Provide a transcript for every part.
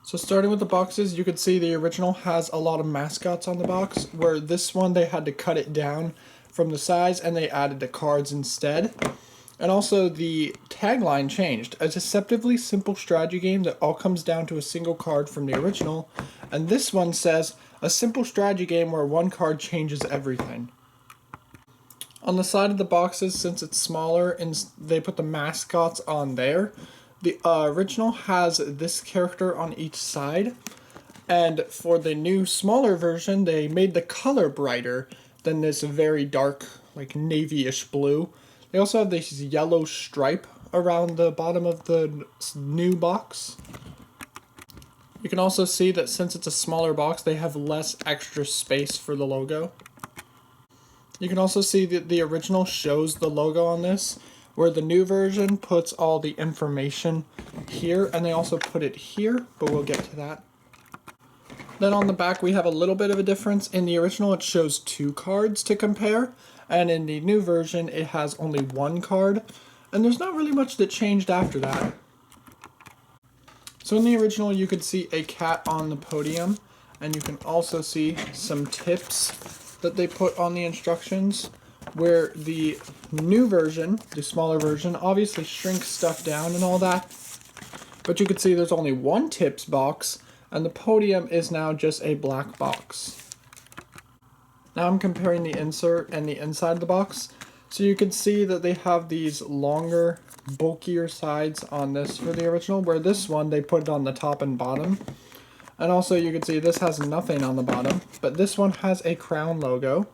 So starting with the boxes, you could see the original has a lot of mascots on the box, where this one they had to cut it down from the size and they added the cards instead. And also the tagline changed. A deceptively simple strategy game that all comes down to a single card from the original. And this one says, a simple strategy game where one card changes everything. On the side of the boxes, since it's smaller and they put the mascots on there, the original has this character on each side. And for the new smaller version, they made the color brighter than this very dark, like navy-ish blue. They also have this yellow stripe around the bottom of the new box. You can also see that since it's a smaller box, they have less extra space for the logo. You can also see that the original shows the logo on this, where the new version puts all the information here, and they also put it here, but we'll get to that. Then on the back we have a little bit of a difference. In the original it shows 2 cards to compare, and in the new version it has only 1 card, and there's not really much that changed after that. So in the original you could see a cat on the podium, and you can also see some tips that they put on the instructions, where the new version, the smaller version, obviously shrinks stuff down and all that, but you can see there's only 1 tips box, and the podium is now just a black box. Now I'm comparing the insert and the inside of the box. So you can see that they have these longer, bulkier sides on this for the original, where this one they put it on the top and bottom. And also you can see this has nothing on the bottom, but this one has a crown logo.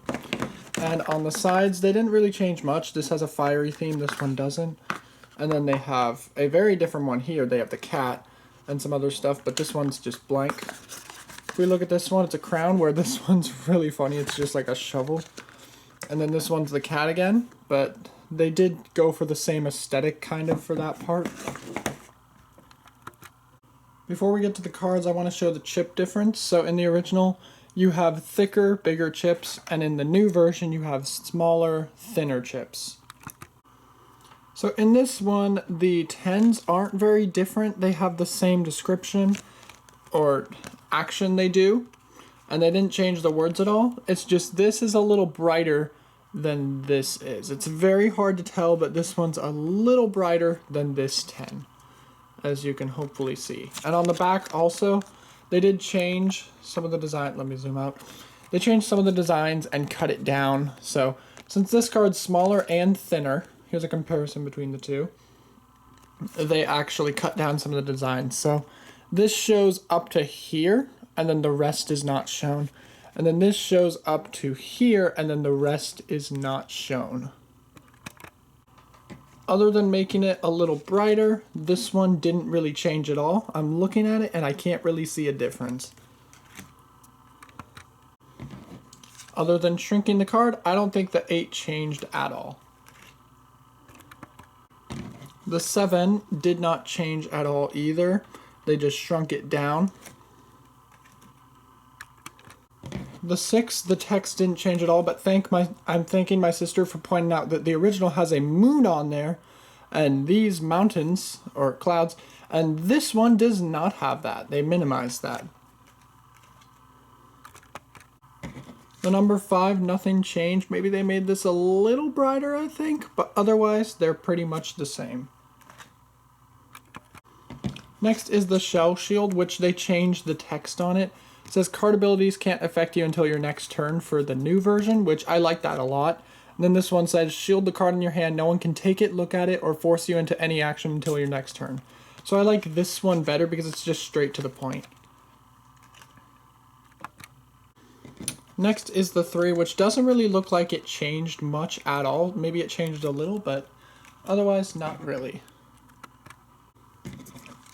And on the sides they didn't really change much. This has a fiery theme, this one doesn't. And then they have a very different one here. They have the cat and some other stuff, but this one's just blank. If we look at this one, it's a crown, where this one's really funny. It's just like a shovel. And then this one's the cat again, but they did go for the same aesthetic kind of for that part. Before we get to the cards, I want to show the chip difference. So in the original, you have thicker, bigger chips, and in the new version, you have smaller, thinner chips. So in this one, the 10s aren't very different. They have the same description or action they do, and they didn't change the words at all. It's just this is a little brighter than this is. It's very hard to tell, but this one's a little brighter than this 10, as you can hopefully see. And on the back also, they did change some of the design. Let me zoom out. They changed some of the designs and cut it down. So since this card's smaller and thinner, here's a comparison between the two. They actually cut down some of the designs. So this shows up to here, and then the rest is not shown. And then this shows up to here, and then the rest is not shown. Other than making it a little brighter, this one didn't really change at all. I'm looking at it and I can't really see a difference. Other than shrinking the card, I don't think the 8 changed at all. The 7 did not change at all either. They just shrunk it down. The 6, the text didn't change at all, but I'm thanking my sister for pointing out that the original has a moon on there, and these mountains, or clouds, and this one does not have that. They minimized that. The number 5, nothing changed. Maybe they made this a little brighter, I think, but otherwise they're pretty much the same. Next is the Shell Shield, which they changed the text on it. It says card abilities can't affect you until your next turn for the new version, which I like that a lot. And then this one says shield the card in your hand. No one can take it, look at it, or force you into any action until your next turn. So I like this one better because it's just straight to the point. Next is the 3, which doesn't really look like it changed much at all. Maybe it changed a little, but otherwise not really.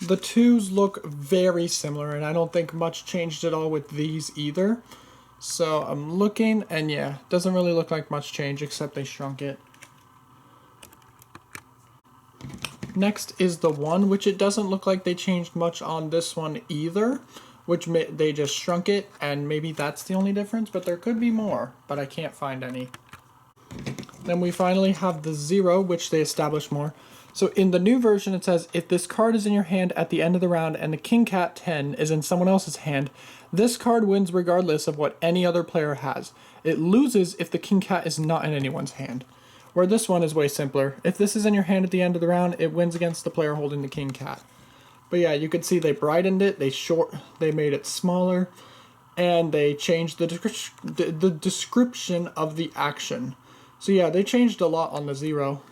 The 2s look very similar, and I don't think much changed at all with these either. So I'm looking, and yeah, doesn't really look like much change except they shrunk it. Next is the 1, which it doesn't look like they changed much on this one either, which they just shrunk it, and maybe that's the only difference, but there could be more, but I can't find any. Then we finally have the 0, which they established more. So in the new version, it says, if this card is in your hand at the end of the round and the King Cat 10 is in someone else's hand, this card wins regardless of what any other player has. It loses if the King Cat is not in anyone's hand. Where this one is way simpler. If this is in your hand at the end of the round, it wins against the player holding the King Cat. But yeah, you could see they brightened it, they made it smaller, and they changed the description of the action. So yeah, they changed a lot on the Zero.